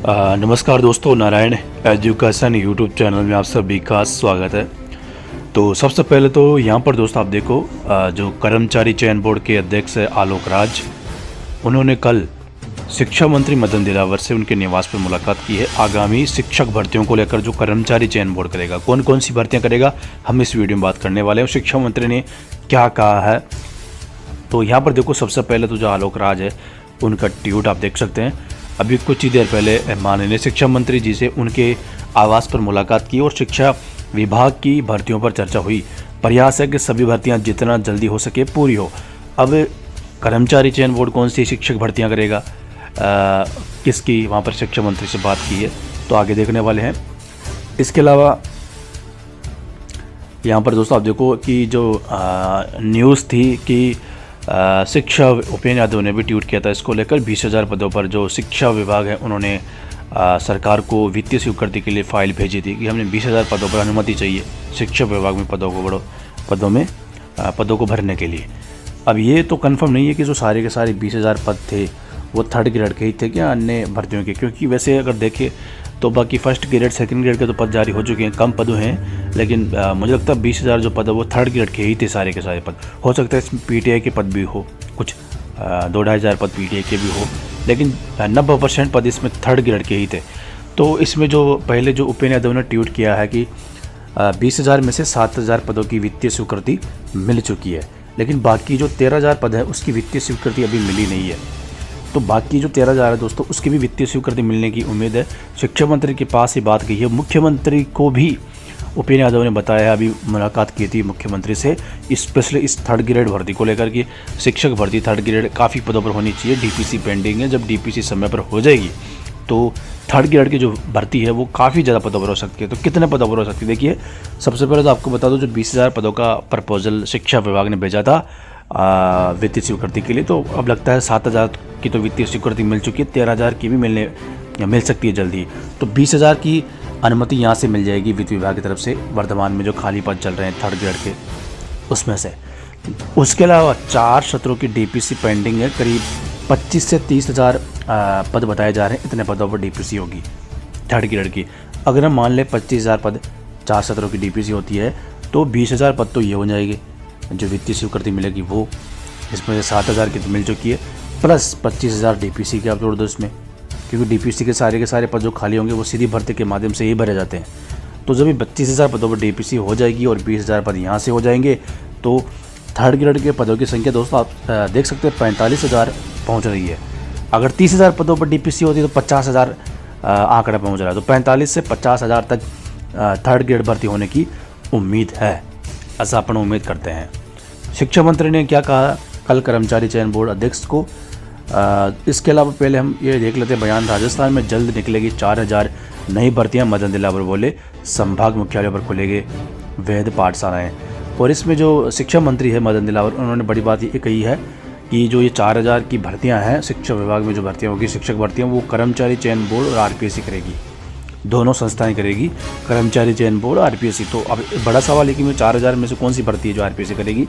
नमस्कार दोस्तों, Narayan education YouTube channel में आप सभी का स्वागत है। तो सबसे पहले तो यहाँ पर दोस्तों आप देखो, जो कर्मचारी चयन बोर्ड के अध्यक्ष है आलोक राज, उन्होंने कल शिक्षा मंत्री मदन दिलावर से उनके निवास पर मुलाकात की है। आगामी शिक्षक भर्तियों को लेकर जो कर्मचारी चयन बोर्ड करेगा, कौन कौन सी भर्तियाँ करेगा, हम इस वीडियो में बात करने वाले हैं। शिक्षा मंत्री ने क्या कहा है, तो यहाँ पर देखो सबसे पहले तो जो आलोक राज है उनका ट्वीट आप देख सकते हैं। अभी कुछ ही देर पहले माननीय शिक्षा मंत्री जी से उनके आवास पर मुलाकात की और शिक्षा विभाग की भर्तियों पर चर्चा हुई। प्रयास है कि सभी भर्तियां जितना जल्दी हो सके पूरी हो। अब कर्मचारी चयन बोर्ड कौन सी शिक्षक भर्तियां करेगा, किसकी वहां पर शिक्षा मंत्री से बात की है, तो आगे देखने वाले हैं। इसके अलावा यहाँ पर दोस्तों आप देखो कि जो न्यूज़ थी कि शिक्षा उपेंद्र यादव ने भी ट्वीट किया था इसको लेकर। 20,000 पदों पर जो शिक्षा विभाग है उन्होंने सरकार को वित्तीय स्वीकृति के लिए फाइल भेजी थी कि हमें 20,000 पदों पर अनुमति चाहिए शिक्षा विभाग में पदों को भरने के लिए। अब ये तो कंफर्म नहीं है कि जो सारे के सारे 20,000 पद थे वो थर्ड ग्रेड के ही थे क्या अन्य भर्तियों के, क्योंकि वैसे अगर देखें तो बाकी फर्स्ट ग्रेड सेकंड ग्रेड के तो पद जारी हो चुके हैं, कम पदों हैं, लेकिन मुझे लगता है 20,000 जो पद है वो थर्ड ग्रेड के ही थे सारे के सारे पद। हो सकता है इसमें पीटीआई के पद भी हो, कुछ 2-2,500 पद पीटीआई के भी हो, लेकिन 90% पद इसमें थर्ड ग्रेड के ही थे। तो इसमें जो पहले जो उपेंद्र यादव ने ट्वीट किया है कि 20,000 में से 7,000 पदों की वित्तीय स्वीकृति मिल चुकी है, लेकिन बाकी जो 13,000 पद है उसकी वित्तीय स्वीकृति अभी मिली नहीं है। तो बाकी जो 13,000 है दोस्तों उसकी भी वित्तीय स्वीकृति मिलने की उम्मीद है। शिक्षा मंत्री के पास ही बात गई है। मुख्यमंत्री को भी उपेंद्र यादव ने बताया, अभी मुलाकात की थी मुख्यमंत्री से, स्पेशली इस थर्ड ग्रेड भर्ती को लेकर कि शिक्षक भर्ती थर्ड ग्रेड काफ़ी पदों पर होनी चाहिए। डीपीसी पेंडिंग है, जब डीपीसी समय पर हो जाएगी तो थर्ड ग्रेड की जो भर्ती है वो काफ़ी ज़्यादा पदों पर हो सकती है। तो कितने पदों पर हो सकती है, देखिए सबसे पहले तो आपको बता दो, जो 20,000 पदों का प्रपोजल शिक्षा विभाग ने भेजा था वित्तीय स्वीकृति के लिए, तो अब लगता है 7,000 की तो वित्तीय स्वीकृति मिल चुकी है, 13,000 की भी मिल सकती है जल्दी। तो 20,000 की अनुमति यहाँ से मिल जाएगी वित्त विभाग की तरफ से, वर्तमान में जो खाली पद चल रहे हैं थर्ड ग्रेड के उसमें से। उसके अलावा 4 सत्रों की डीपीसी पेंडिंग है, करीब 25 से 30,000 पद बताए जा रहे हैं, इतने पदों पर डीपीसी होगी थर्ड ग्रेड की। अगर हम मान लें 25,000 पद 4 सत्रों की डीपीसी होती है तो 20,000 पद तो ये हो जाएगी जो वित्तीय स्वीकृति मिलेगी वो, इसमें से 7,000 की तो मिल चुकी है, प्लस 25,000 डीपीसी के आप जोड़ दो इसमें, क्योंकि डीपीसी के सारे पद जो खाली होंगे वो सीधी भर्ती के माध्यम से ही भरे जाते हैं। तो जब भी 25,000 पदों पर डीपीसी हो जाएगी और 20,000 पद यहाँ से हो जाएंगे तो थर्ड ग्रेड के पदों की संख्या दोस्तों आप देख सकते हैं 45,000 पहुँच रही है। अगर 30,000 पदों पर डीपीसी होती है तो 50,000 आंकड़ा पहुँच रहा है। तो 45 से 50,000 तक थर्ड ग्रेड भर्ती होने की उम्मीद है, ऐसा अपन उम्मीद करते हैं। शिक्षा मंत्री ने क्या कहा कल कर्मचारी चयन बोर्ड अध्यक्ष को, इसके अलावा पहले हम ये देख लेते हैं बयान। राजस्थान में जल्द निकलेगी 4,000 नई भर्तियां, मदन दिलावर बोले। संभाग मुख्यालय पर खुलेंगे वैध पाठशालाएं। और इसमें जो शिक्षा मंत्री है मदन दिलावर, उन्होंने बड़ी बात ये कही है कि जो ये 4,000 की भर्तियां हैं शिक्षा विभाग में, जो भर्तियां होगी शिक्षक भर्तियां, वो कर्मचारी चयन बोर्ड और आरपीएससी करेगी, दोनों संस्थाएं करेगी, कर्मचारी चयन बोर्ड आरपीएससी। तो अब बड़ा सवाल है कि मैं 4,000 में से कौन सी भर्ती है जो आरपीएससी करेगी।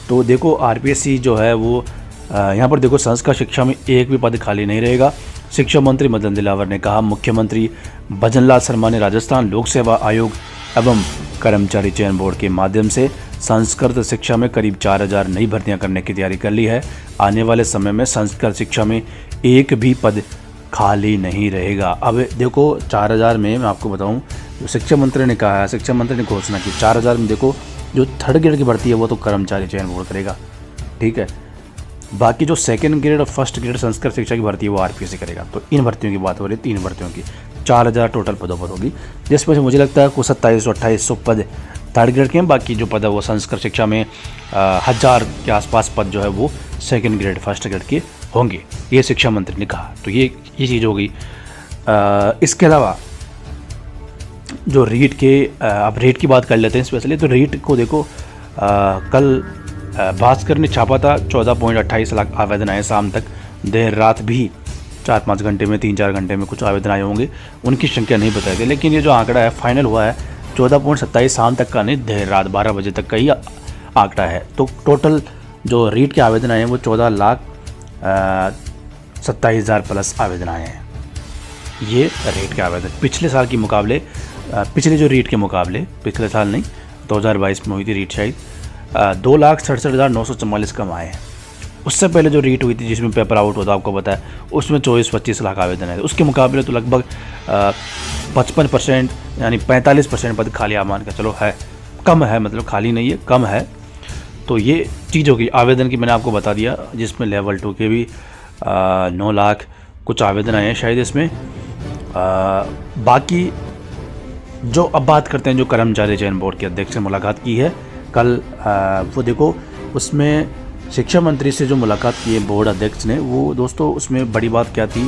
तो देखो आरपीएससी जो है वो यहाँ पर देखो संस्कार शिक्षा में एक भी पद खाली नहीं रहेगा। शिक्षा मंत्री मदन दिलावर ने कहा, मुख्यमंत्री भजनलाल शर्मा ने राजस्थान लोक सेवा आयोग एवं कर्मचारी चयन बोर्ड के माध्यम से संस्कृत शिक्षा में करीब 4,000 नई भर्तियां करने की तैयारी कर ली है। आने वाले समय में संस्कृत शिक्षा में एक भी पद खाली नहीं रहेगा। अब देखो 4,000 में मैं आपको बताऊं, जो शिक्षा मंत्री ने कहा है, शिक्षा मंत्री ने घोषणा की 4,000 में देखो जो थर्ड ग्रेड की भर्ती है वो तो कर्मचारी चयन बोर्ड करेगा, ठीक है। बाकी जो सेकंड ग्रेड और फर्स्ट ग्रेड संस्कृत शिक्षा की भर्ती है वो आरपीएससी करेगा। तो इन भर्तियों की बात हो रही है, 3 भर्तियों की 4,000 टोटल पदों पर होगी, जिसमें से मुझे लगता है कुछ 2700-2800 पद थर्ड ग्रेड के हैं, बाकी जो पद है वो संस्कृत शिक्षा में 1,000 के आसपास पद जो है वो सेकंड ग्रेड फर्स्ट ग्रेड के होंगे, ये शिक्षा मंत्री ने कहा। तो ये चीज़ हो गई। इसके अलावा जो रीट के, अब रीट की बात कर लेते हैं स्पेशली। तो रीट को देखो कल भास्कर ने छापा था, 14.28 लाख आवेदन आए शाम तक। देर रात भी 4-5 घंटे में, 3-4 घंटे में कुछ आवेदन आए होंगे, उनकी संख्या नहीं बताई गई, लेकिन ये जो आंकड़ा है फाइनल हुआ है 14.27 शाम तक का नहीं, देर रात 12 बजे तक का ही आंकड़ा है। तो टोटल जो रीट के आवेदन आए हैं वो 14,27,000 प्लस आवेदन आए हैं। ये रेट के आवेदन पिछले साल के मुकाबले, पिछले जो रेट के मुकाबले, पिछले साल नहीं 2022 में हुई थी रेट शायद 2,67,944 कम आए हैं। उससे पहले जो रेट हुई थी जिसमें पेपर आउट होता आपको पता है, उसमें 24-25 लाख आवेदन है। उसके मुकाबले तो लगभग 55% यानी 45% पद खाली आप मान के चलो है, कम है, मतलब खाली नहीं है, कम है। तो ये चीज़ होगी आवेदन की, मैंने आपको बता दिया, जिसमें लेवल 2 के भी 9 लाख कुछ आवेदन आए हैं शायद इसमें। बाकी जो अब बात करते हैं, जो कर्मचारी चयन बोर्ड के अध्यक्ष से मुलाकात की है कल, वो देखो उसमें शिक्षा मंत्री से जो मुलाकात की है बोर्ड अध्यक्ष ने, वो दोस्तों उसमें बड़ी बात क्या थी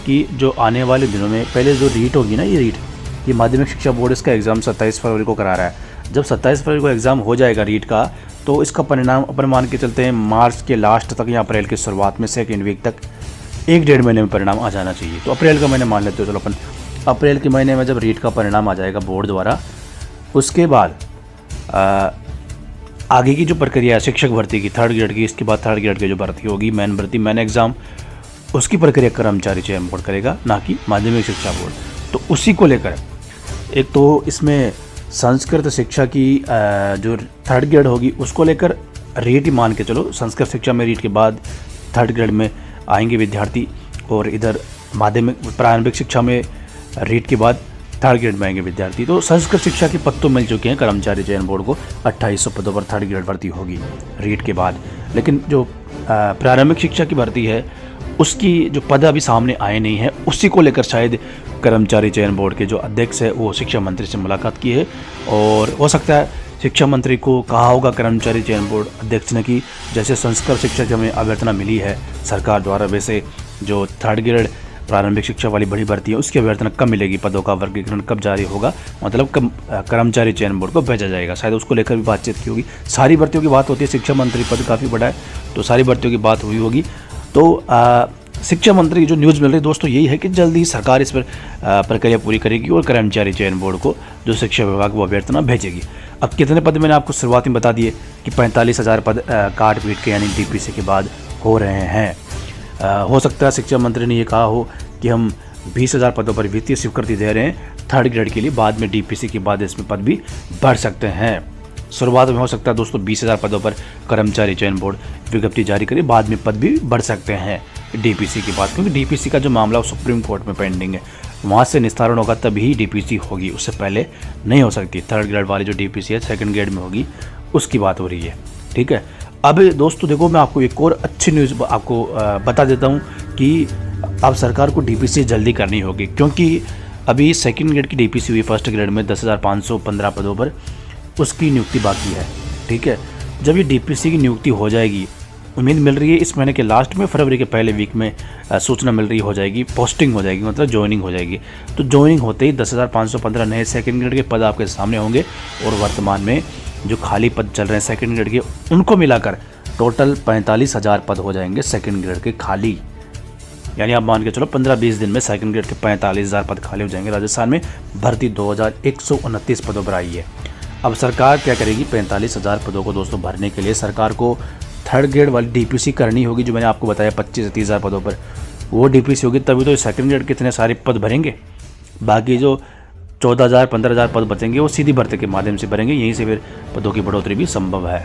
कि जो आने वाले दिनों में पहले जो रीट होगी ना, ये माध्यमिक शिक्षा बोर्ड इसका एग्ज़ाम 27 फरवरी को करा रहा है। जब 27 फरवरी को एग्ज़ाम हो जाएगा रीट का, तो इसका परिणाम अपन मान के चलते हैं मार्च के लास्ट तक या अप्रैल की शुरुआत में सेकेंड वीक तक 1-1.5 महीने में परिणाम आ जाना चाहिए। तो अप्रैल का महीने मान लेते हो, चलो अपन अप्रैल के महीने में जब रीट का परिणाम आ जाएगा बोर्ड द्वारा, उसके बाद आगे की जो प्रक्रिया है शिक्षक भर्ती की 3rd ग्रेड की, इसके बाद 3rd ग्रेड की जो भर्ती होगी, मेन भर्ती, मेन एग्ज़ाम, उसकी प्रक्रिया कर्मचारी चयन बोर्ड करेगा, ना कि माध्यमिक शिक्षा बोर्ड। तो उसी को लेकर एक तो इसमें संस्कृत शिक्षा की जो 3rd ग्रेड होगी उसको लेकर रेट ही मान के चलो, संस्कृत शिक्षा में रेट के बाद 3rd ग्रेड में आएंगे विद्यार्थी, और इधर माध्यमिक प्रारंभिक शिक्षा में रेट के बाद 3rd ग्रेड में आएंगे विद्यार्थी। तो संस्कृत शिक्षा के पद तो मिल चुके हैं कर्मचारी चयन बोर्ड को, 2800 पदों पर 3rd ग्रेड भर्ती होगी रेट के बाद। लेकिन जो प्रारंभिक शिक्षा की भर्ती है उसकी जो पद अभी सामने आए नहीं है, उसी को लेकर शायद कर्मचारी चयन बोर्ड के जो अध्यक्ष है वो शिक्षा मंत्री से मुलाकात की है। और हो सकता है शिक्षा मंत्री को कहा होगा कर्मचारी चयन बोर्ड अध्यक्ष ने कि जैसे संस्कृत शिक्षा में अभ्यर्थना मिली है सरकार द्वारा, वैसे जो 3rd ग्रेड प्रारंभिक शिक्षा वाली बड़ी भर्ती है उसकी अभ्यर्थना कब मिलेगी, पदों का वर्गीकरण कब जारी होगा, मतलब कब कर्मचारी चयन बोर्ड को भेजा जाएगा, शायद उसको लेकर भी बातचीत की होगी। सारी भर्तियों की बात होती है, शिक्षा मंत्री पद काफ़ी बड़ा है, तो सारी भर्तियों की बात हुई होगी। तो शिक्षा मंत्री की जो न्यूज़ मिल रही है दोस्तों यही है कि जल्दी ही सरकार इस पर प्रक्रिया पूरी करेगी और कर्मचारी चयन बोर्ड को जो शिक्षा विभाग वो अभ्यर्थना भेजेगी। अब कितने पद मैंने आपको शुरुआत में बता दिए कि 45,000 पद काट पीट के यानी डीपीसी के बाद हो रहे हैं। हो सकता है शिक्षा मंत्री ने ये कहा हो कि हम 20,000 पदों पर वित्तीय स्वीकृति दे रहे हैं 3rd ग्रेड के लिए, बाद में डीपीसी के बाद इसमें पद भी बढ़ सकते हैं। शुरुआत में हो सकता है दोस्तों 20,000 पदों पर कर्मचारी चयन बोर्ड विज्ञप्ति जारी करे, बाद में पद भी बढ़ सकते हैं डीपीसी की बात, क्योंकि डीपीसी का जो मामला सुप्रीम कोर्ट में पेंडिंग है, वहाँ से निस्तारण होगा तभी डीपीसी होगी, उससे पहले नहीं हो सकती। 3rd ग्रेड वाली जो डीपीसी है 2nd ग्रेड में होगी, उसकी बात हो रही है। ठीक है, अब दोस्तों देखो मैं आपको एक और अच्छी न्यूज़ आपको बता देता हूँ कि अब सरकार को डीपीसी जल्दी करनी होगी, क्योंकि अभी 2nd ग्रेड की डीपीसी हुई 1st ग्रेड में 10,515 पदों पर, उसकी नियुक्ति बाकी है। ठीक है, जब ये डीपीसी की नियुक्ति हो जाएगी, उम्मीद मिल रही है इस महीने के लास्ट में, फरवरी के पहले वीक में सूचना मिल रही हो जाएगी, पोस्टिंग हो जाएगी, मतलब ज्वाइनिंग हो जाएगी। तो ज्वाइनिंग होते ही 10,515 नए 2nd ग्रेड के पद आपके सामने होंगे, और वर्तमान में जो खाली पद चल रहे हैं 2nd ग्रेड के, उनको मिलाकर टोटल 45,000 पद हो जाएंगे 2nd ग्रेड के खाली। यानी आप मान के चलो 15-20 दिन में 2nd ग्रेड के 45,000 पद खाली हो जाएंगे। राजस्थान में भर्ती 2,129 पदों पर आई है। अब सरकार क्या करेगी, 45,000 पदों को दोस्तों भरने के लिए सरकार को 3rd ग्रेड वाली डीपीसी करनी होगी, जो मैंने आपको बताया 25 से 30,000 पदों पर वो डीपीसी होगी, तभी तो 2nd ग्रेड के इतने सारे पद भरेंगे। बाकी जो 14,000 15,000 पद बचेंगे वो सीधी भर्ती के माध्यम से भरेंगे, यहीं से फिर पदों की बढ़ोतरी भी संभव है।